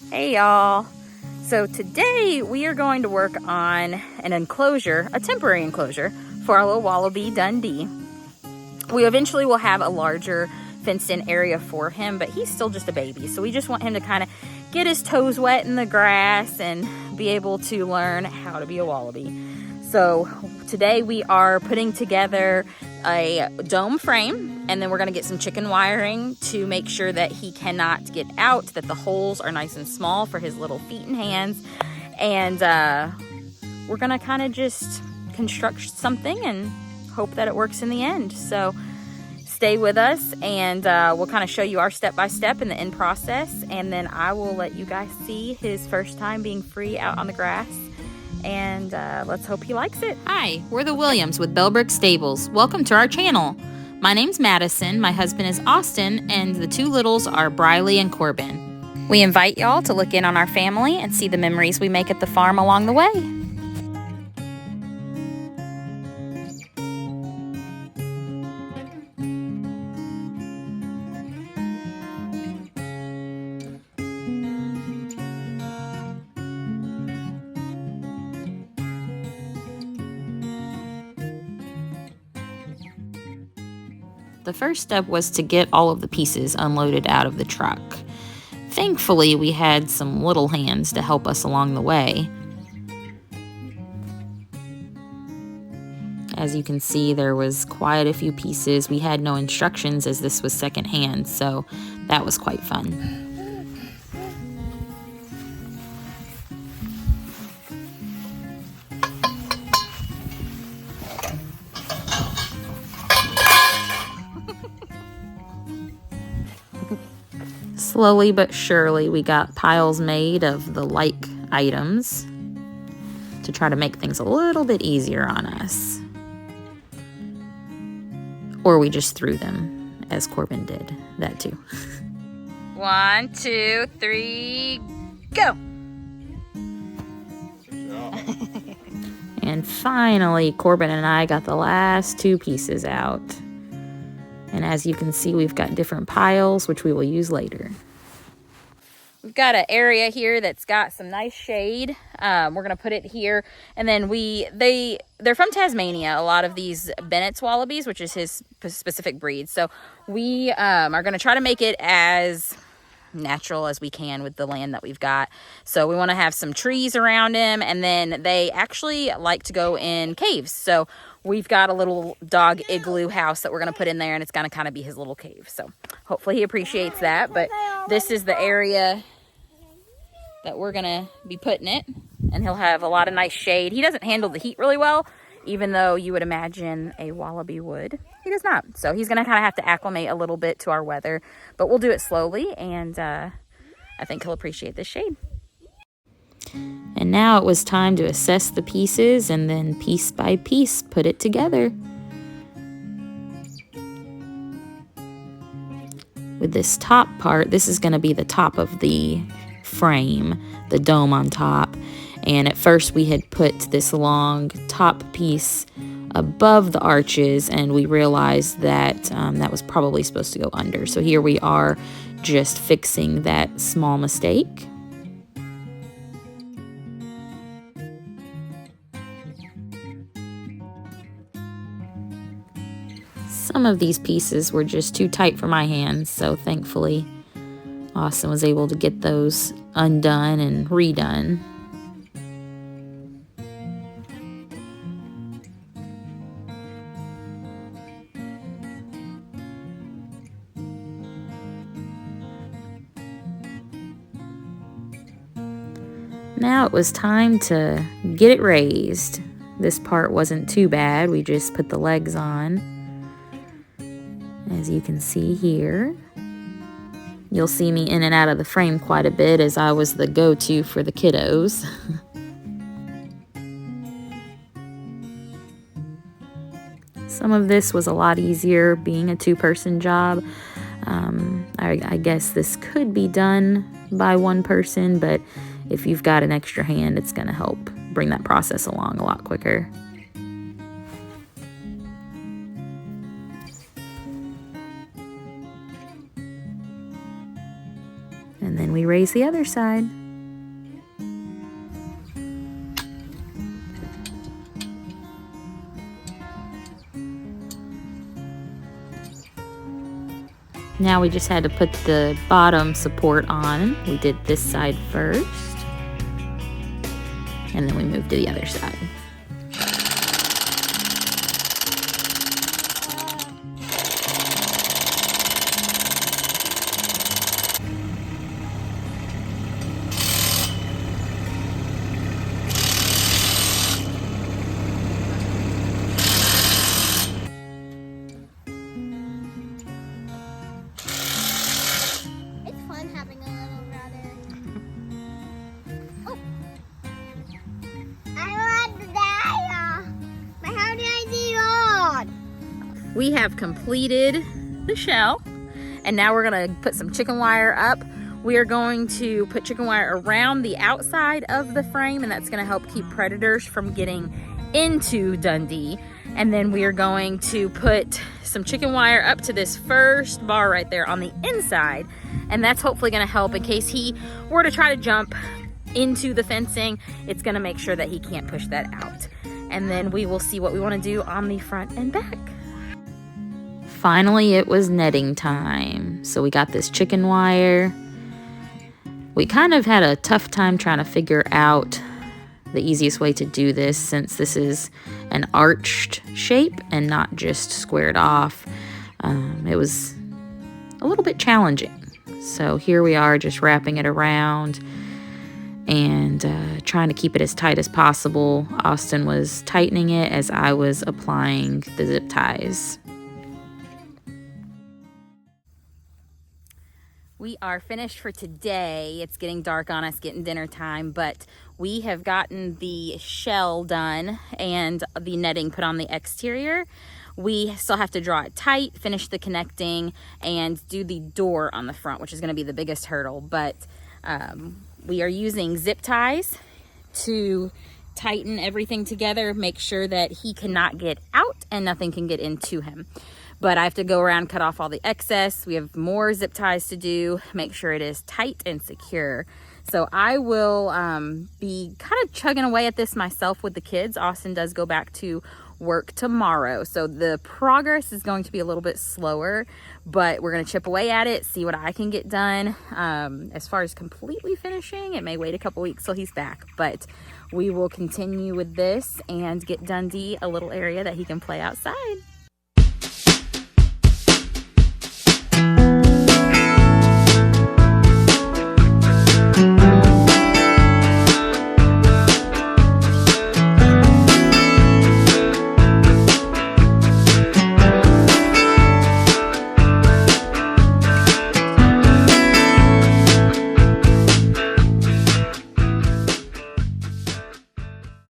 Hey y'all. So today we are going to work on an enclosure, a temporary enclosure for our little wallaby Dundee. We eventually will have a larger fenced in area for him, but he's still just a baby. So we just want him to kind of get his toes wet in the grass and be able to learn how to be a wallaby. So today we are putting together a dome frame, and then we're gonna get some chicken wiring to make sure that he cannot get out, that the holes are nice and small for his little feet and hands. And we're gonna kind of just construct something and hope that it works in the end. So stay with us, and we'll kind of show you our step-by-step in the end process, and then I will let you guys see his first time being free out on the grass, and let's hope he likes it. Hi, we're the Williams with Bellbrook Stables. Welcome to our channel. My name's Madison, my husband is Austin, and the two littles are Briley and Corbin. We invite y'all to look in on our family and see the memories we make at the farm along the way. The first step was to get all of the pieces unloaded out of the truck. Thankfully, we had some little hands to help us along the way. As you can see, there was quite a few pieces. We had no instructions as this was secondhand, so that was quite fun. Slowly but surely, we got piles made of the like items to try to make things a little bit easier on us. Or we just threw them, as Corbin did. That too. 1, 2, 3, go! And finally, Corbin and I got the last two pieces out. And as you can see, we've got different piles, which we will use later. We've got an area here that's got some nice shade. We're gonna put it here, and then they're from Tasmania. A lot of these Bennett's wallabies, which is his specific breed. So we are gonna try to make it as natural as we can with the land that we've got. So we want to have some trees around him, and then they actually like to go in caves. So we've got a little dog igloo house that we're going to put in there, and it's going to kind of be his little cave. So hopefully he appreciates that. But this is the area that we're going to be putting it, and he'll have a lot of nice shade. He doesn't handle the heat really well, even though you would imagine a wallaby would. He does not. So he's going to kind of have to acclimate a little bit to our weather, but we'll do it slowly, and I think he'll appreciate this shade. And now it was time to assess the pieces and then piece by piece put it together. With this top part, this is going to be the top of the frame, the dome on top. And at first we had put this long top piece above the arches, and we realized that that was probably supposed to go under. So here we are just fixing that small mistake. Some of these pieces were just too tight for my hands, so thankfully Austin was able to get those undone and redone. Now it was time to get it raised. This part wasn't too bad. We just put the legs on, as you can see here. You'll see me in and out of the frame quite a bit, as I was the go-to for the kiddos. Some of this was a lot easier being a two-person job. I guess this could be done by one person, but if you've got an extra hand, it's going to help bring that process along a lot quicker. And then then we raise the other side. Now we just had to put the bottom support on. We did this side first, and then we moved to the other side. We have completed the shell, and now we're gonna put some chicken wire up. We are going to put chicken wire around the outside of the frame, and that's gonna help keep predators from getting into Dundee. And then we are going to put some chicken wire up to this first bar right there on the inside, and that's hopefully gonna help in case he were to try to jump into the fencing. It's gonna make sure that he can't push that out. And then we will see what we wanna do on the front and back. Finally, it was netting time. So we got this chicken wire. We kind of had a tough time trying to figure out the easiest way to do this, since this is an arched shape and not just squared off. It was a little bit challenging. So here we are, just wrapping it around and trying to keep it as tight as possible. Austin was tightening it as I was applying the zip ties. We are finished for today. It's getting dark on us, getting dinner time, but we have gotten the shell done and the netting put on the exterior. We still have to draw it tight, finish the connecting, and do the door on the front, which is gonna be the biggest hurdle. But we are using zip ties to tighten everything together, make sure that he cannot get out and nothing can get into him. But I have to go around, cut off all the excess. We have more zip ties to do, make sure it is tight and secure. So I will be kind of chugging away at this myself with the kids. Austin does go back to work tomorrow, so the progress is going to be a little bit slower, but we're going to chip away at it, see what I can get done. As far as completely finishing, it may wait a couple weeks till he's back, but we will continue with this and get Dundee a little area that he can play outside.